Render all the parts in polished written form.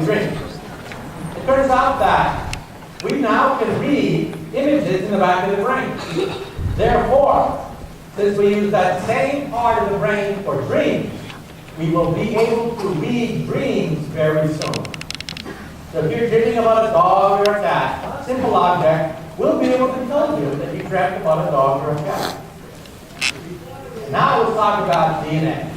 drink. It turns out that we now can read images in the back of the brain. Therefore, since we use that same part of the brain for dreams, we will be able to read dreams very soon. So if you're dreaming about a dog or a cat, a simple object, we'll be able to tell you that you dreamt about a dog or a cat. Now let's talk about DNA.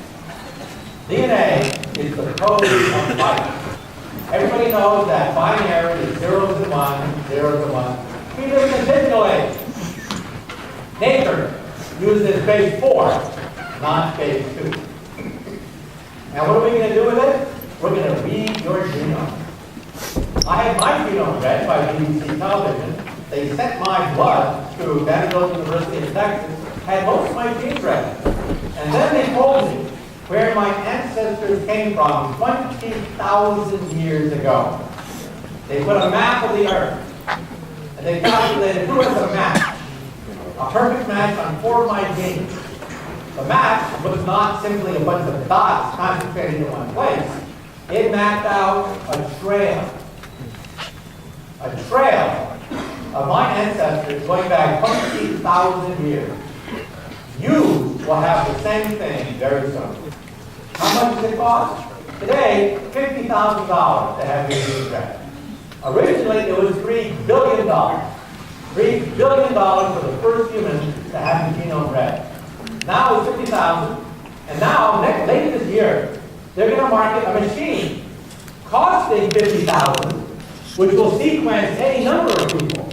DNA is the code of life. Everybody knows that binary is zeros and ones, zeros and ones. We live in the digital age. Nature uses base 4, not base 2. And what are we going to do with it? We're going to read your genome. I had my genome read by BBC television. They sent my blood to Vanderbilt University in Texas, had most of my genes read. And then they told me where my ancestors came from 20,000 years ago. They put a map of the earth, and they calculated who has a match, a perfect match on 4 of my genes. The match was not simply a bunch of dots concentrated in one place. It mapped out a trail of my ancestors going back 20,000 years. You will have the same thing very soon. How much does it cost? Today, $50,000 to have your genes read. Originally, it was $3 billion. $3 billion for the first human to have the genome read. Now it's $50,000, and now, later this year, they're going to market a machine costing $50,000, which will sequence any number of people.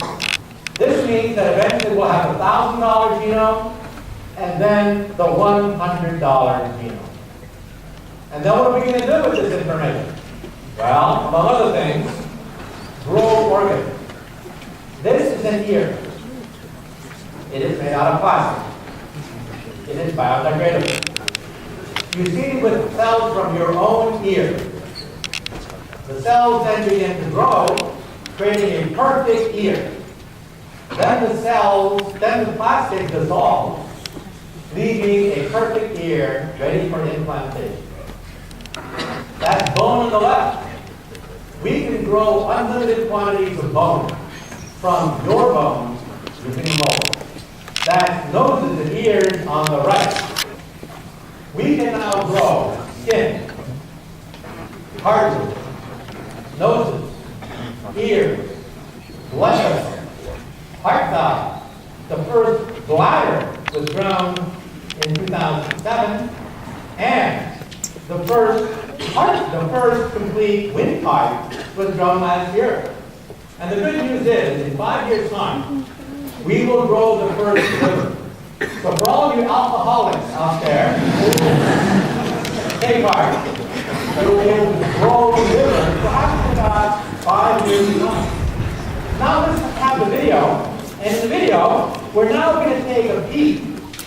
This means that eventually we'll have a $1,000 genome, and then the $100 genome. And then what are we going to do with this information? Well, among other things, grow organs. This is an ear. It is made out of plastic. It is biodegradable. You see with cells from your own ear. The cells then begin to grow, creating a perfect ear. Then the plastic dissolves, leaving a perfect ear ready for implantation. That's bone on the left. We can grow unlimited quantities of bone from your bones using mold. That's noses and ears on the right. We can now grow skin, cartilage, noses, ears, blood vessels, heart valve. The first bladder was grown in 2007, and the first complete windpipe was grown last year. And the good news is, in 5 years' time, we will grow the first liver. So for all of you alcoholics out there, take heart. You will be able to grow the liver perhaps in about 5 years' time. Now let's have the video. And in the video, we're now going to take a peek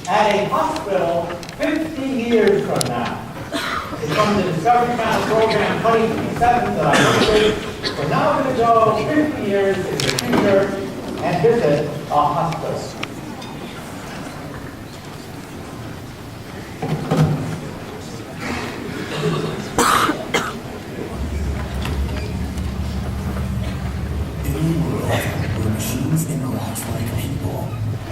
at a hospital 50 years from now. It's from the Discovery Channel program 2027 that I work with. We're now going to go 50 years in the future and visit a hospital. In a world where machines interact like people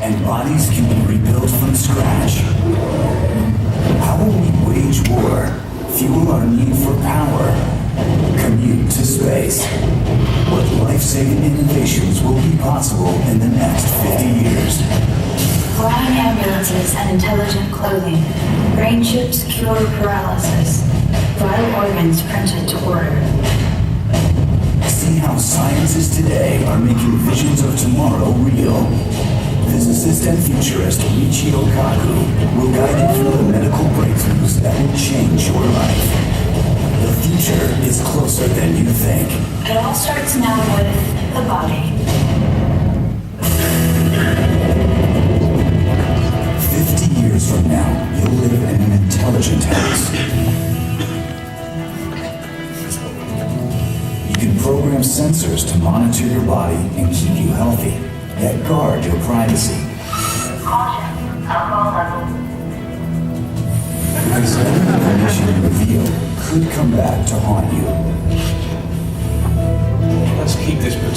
and bodies can be rebuilt from scratch, how will we wage war, fuel our need for power, commute to space? What life-saving innovations will be possible in the next 50 years? Flying ambulances and intelligent clothing, brain chips cure paralysis, vital organs printed to order. See how scientists today are making visions of tomorrow real. Physicist and futurist Michio Kaku will guide you through the medical breakthroughs that will change your life. The future is closer than you think. It all starts now with the body. 50 years from now, you'll live in an intelligent house. You can program sensors to monitor your body and keep you healthy, yet guard your privacy. Caution, alcohol levels. Because every information you reveal could come back to haunt you.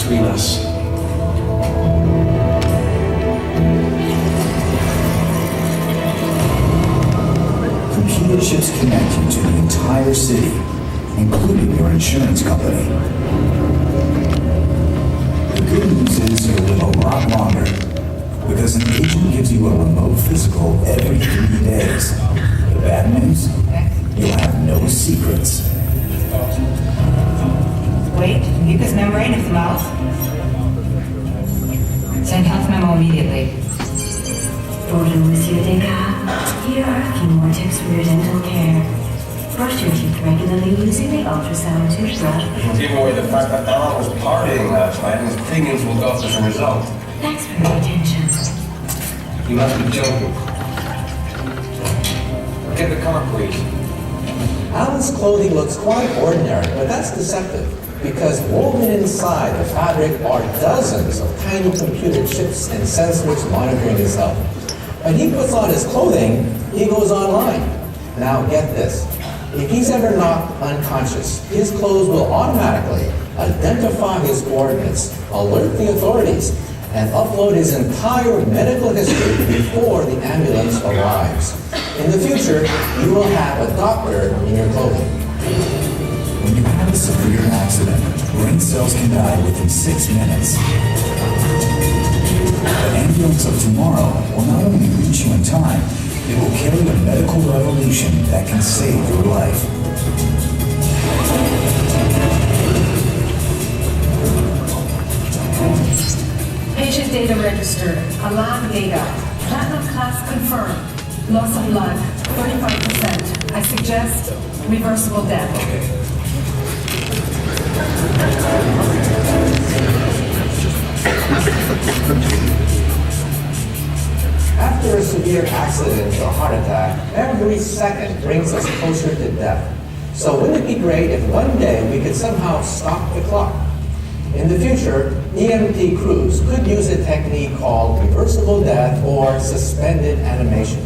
between us. Computer chips connect you to the entire city, including your insurance company. The good news is you'll live a lot longer, because an agent gives you a remote physical every 3 days. The bad news? You'll have no secrets. Wait, mucous membrane of the mouth. Send health memo immediately. Bonjour, Monsieur Descartes. Here are a few more tips for your dental care. Brush your teeth regularly using the ultrasound toothbrush. Take away the fact that Alan was partying last night and his premiums will go up as a result. Thanks for your attention. You must be joking. Get the car, please. Alan's clothing looks quite ordinary, but that's deceptive, because woven inside the fabric are dozens of tiny computer chips and sensors monitoring his health. When he puts on his clothing, he goes online. Now get this. If he's ever knocked unconscious, his clothes will automatically identify his coordinates, alert the authorities, and upload his entire medical history before the ambulance arrives. In the future, you will have a doctor in your clothing. When you have a severe accident, brain cells can die within 6 minutes. The ambulance of tomorrow will not only reach you in time, it will carry a medical revolution that can save your life. Patient data registered. Alarm data. Platinum class confirmed. Loss of blood, 35%. I suggest reversible death. After a severe accident or heart attack, every second brings us closer to death. So wouldn't it be great if one day we could somehow stop the clock? In the future, EMT crews could use a technique called reversible death or suspended animation.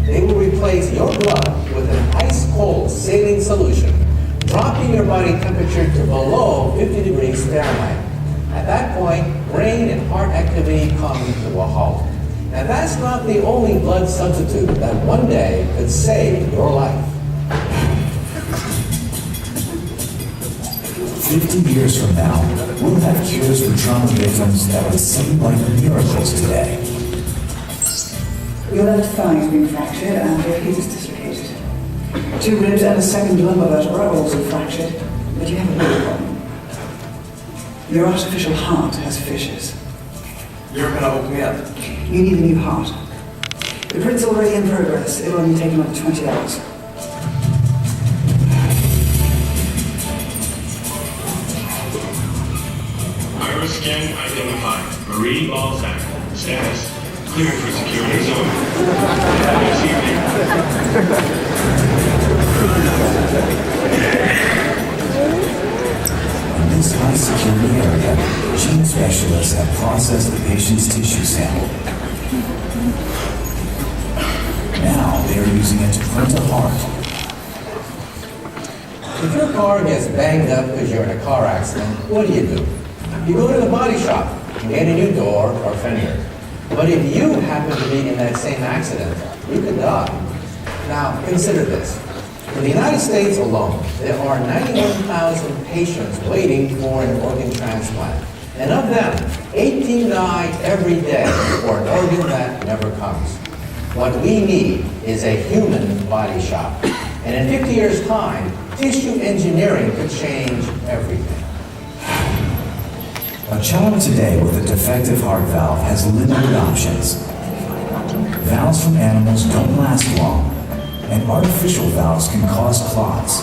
They will replace your blood with an ice-cold saline solution, dropping your body temperature to below 50 degrees Fahrenheit. At that point, brain and heart activity come to a halt. And that's not the only blood substitute that one day could save your life. 50 years from now, we'll have cures for trauma victims that would seem like miracles today. Your left thigh has been fractured and your hip is dislocated. 2 ribs and a second lumbar vertebra are also fractured, but you have a bigger problem. Your artificial heart has fissures. You're gonna open me up. You need a new heart. The print's already in progress. It'll only take another 20 hours. Iris scan identified. Marie Balzac. Status. Cleared for security zone. Nice evening. In this high-security area, gene specialists have processed the patient's tissue sample. Now they are using it to print a heart. If your car gets banged up because you're in a car accident, what do? You go to the body shop and get a new door or fender. But if you happen to be in that same accident, you could die. Now, consider this. In the United States alone, there are 91,000 patients waiting for an organ transplant. And of them, 18 die every day for an organ that never comes. What we need is a human body shop. And in 50 years' time, tissue engineering could change everything. A child today with a defective heart valve has limited options. Valves from animals don't last long, and artificial valves can cause clots.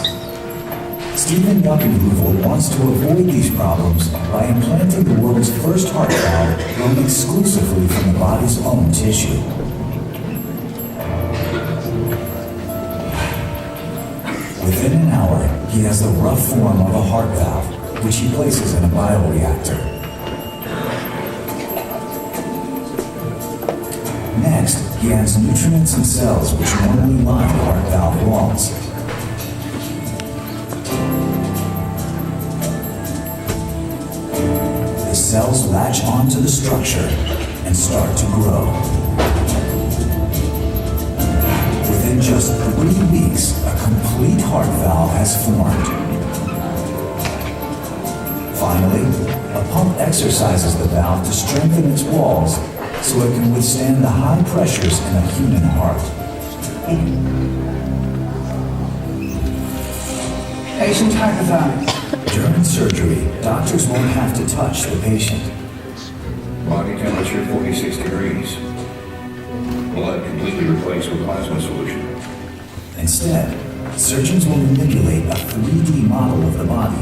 Stephen Buckenhoover wants to avoid these problems by implanting the world's first heart valve grown exclusively from the body's own tissue. Within an hour, he has the rough form of a heart valve, which he places in a bioreactor. Next, he adds nutrients and cells which normally line heart valve walls. The cells latch onto the structure and start to grow. Within just 3 weeks, a complete heart valve has formed. Finally, a pump exercises the valve to strengthen its walls so it can withstand the high pressures in a human heart. Patient hypothermic. During surgery, doctors won't have to touch the patient. Body temperature 46 degrees. Blood completely replaced with plasma solution. Instead, surgeons will manipulate a 3D model of the body.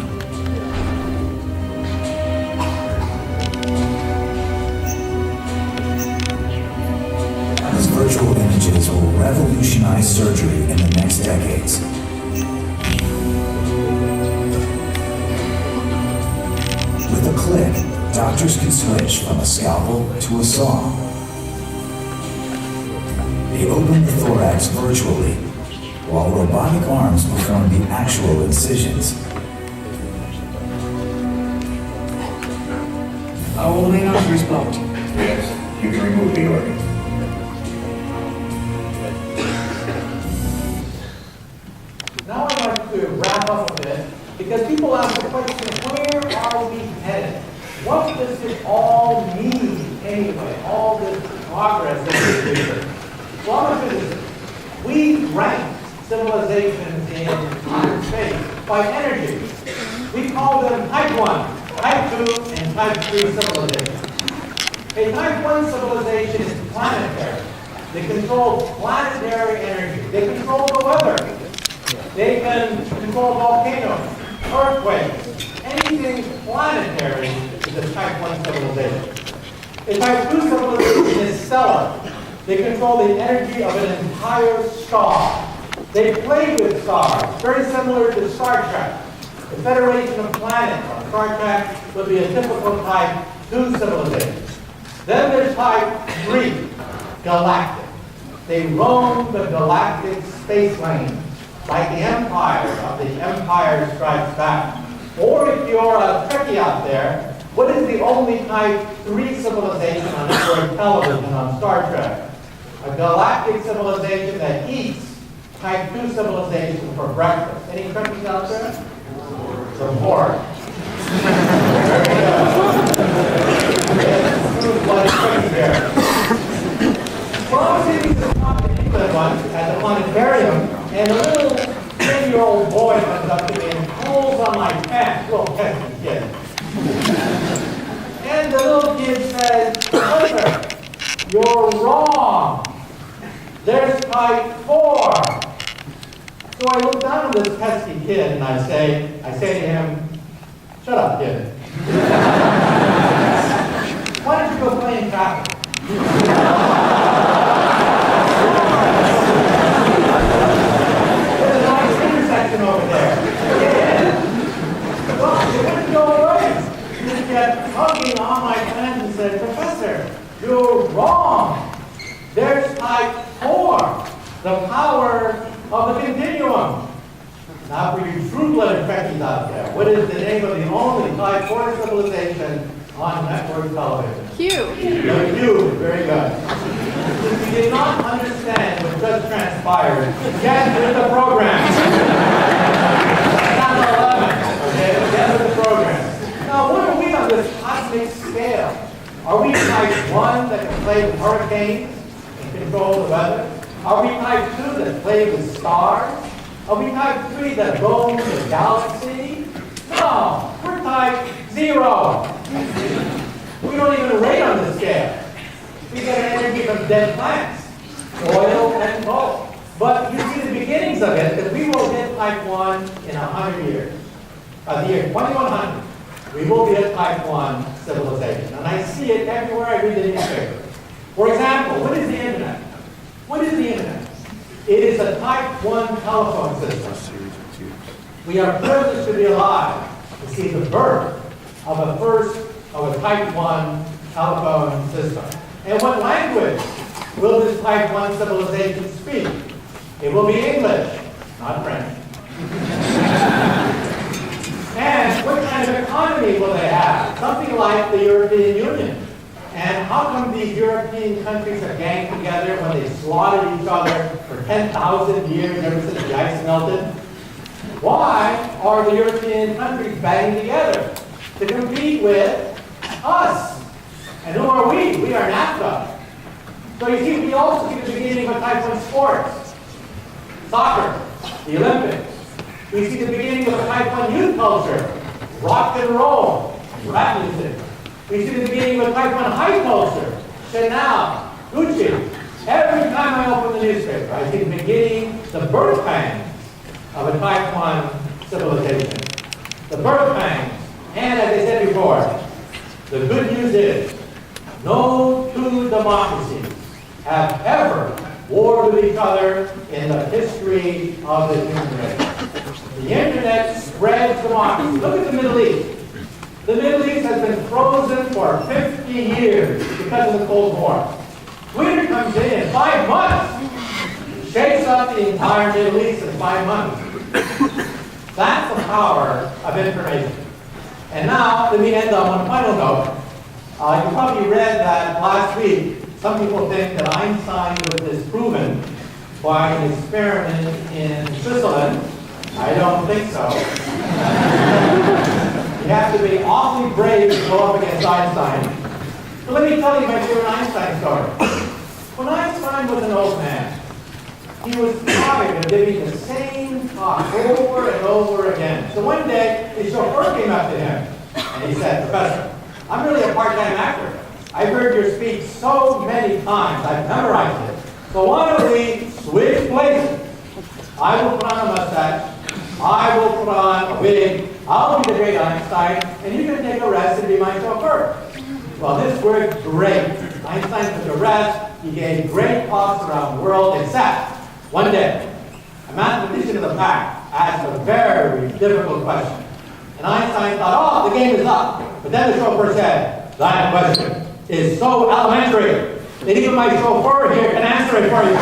These virtual images will revolutionize surgery in the next decades. With a click, doctors can switch from a scalpel to a saw. They open the thorax virtually, while robotic arms perform the actual incisions. All the main arteries blocked. Yes, you can remove the organ. Now I'd like to wrap up a bit, because people ask the question, where are we headed? What does it all mean anyway, all this progress that we're doing? Well, I'm going to do this. We rank civilizations in time and space by energy. We call them type 1, type 2, and type 3 civilizations. A type 1 civilization is planetary. They control planetary energy. They control the weather. They can control volcanoes, earthquakes. Anything planetary is a type 1 civilization. A type 2 civilization is stellar. They control the energy of an entire star. They play with stars, very similar to Star Trek. The Federation of Planets on Star Trek would be a typical type 2 civilization. Then there's type 3, galactic. They roam the galactic space lane, like the Empire of the Empire Strikes Back. Or if you're a Trekkie out there, what is the only type 3 civilization on network television on Star Trek? A galactic civilization that eats type 2 civilization for breakfast. Any Trekkies out there? Some pork. Very good. Blue-blooded Trekkie here. Well, I was eating some coffee in England once at the planetarium, and a little 10-year-old boy comes up to me and pulls on my pants, little pesky kid. And the little kid says, "Professor, you're wrong. There's type 4. So I look down at this pesky kid and I say to him, "Shut up, kid. Why don't you go play in traffic?" There's a nice intersection over there. Well, it wouldn't go away. He just kept tugging on my pants and said, "Professor, you're wrong. There's type 4, the power of the continuum." Now for you true-blooded Trekkies out there, what is the name of the only type 4 civilization on network television? Q. The Q, very good. If you did not understand what just transpired, get with the program. Chapter 11, okay, get with the program. Now what are we on this cosmic scale? Are we type 1 that can play with hurricanes and control the weather? Are we type 2 that play with stars? Are we type 3 that roam the galaxy? No, we're type 0. We don't even rate on the scale. We get energy from dead plants, oil and coal. But you see the beginnings of it, that we will hit type 1 in 100 years. The year 2100. We will be a type 1 civilization. And I see it everywhere I read the newspaper. For example, what is the internet? What is the internet? It is a type 1 telephone system. We are privileged to be alive to see the birth of a type 1 telephone system. And what language will this type 1 civilization speak? It will be English, not French. And what kind of economy will they have? Something like the European Union. And how come these European countries have ganged together when they slaughtered each other for 10,000 years ever since the ice melted? Why are the European countries banding together? To compete with us. And who are we? We are NAFTA. So you see, we also see the beginning of type 1 sports. Soccer, the Olympics. We see the beginning of a type 1 youth culture. Rock and roll, rap music. We see the beginning of a type 1 high culture. Chanel, Gucci. Every time I open the newspaper, I see the beginning, the birth pangs of a type 1 civilization. The birth pangs. And as I said before, the good news is no two democracies have ever warred with each other in the history of the human race. The internet spreads democracy. Look at the Middle East. The Middle East has been frozen for 50 years because of the Cold War. Twitter comes in 5 months, shakes up the entire Middle East in 5 months. That's the power of information. And now, let me end on one final note. You probably read that last week, some people think that Einstein was disproven by an experiment in Switzerland. I don't think so. You have to be awfully brave to go up against Einstein. But let me tell you my favorite Einstein story. When Einstein was an old man, he was tired of giving the same talk over and over again. So one day, his chauffeur came up to him, and he said, "Professor, I'm really a part-time actor. I've heard your speech so many times, I've memorized it. So why don't we switch places? I will put on a mustache, I will put on a wig, I'll be the great Einstein, and you can take a rest and be my chauffeur." Well, this worked great. Einstein took a rest, he gave great talks around the world, except one day, a mathematician in the pack asked a very difficult question. And Einstein thought, oh, the game is up. But then the chauffeur said, that question is so elementary that even my chauffeur here can answer it for you.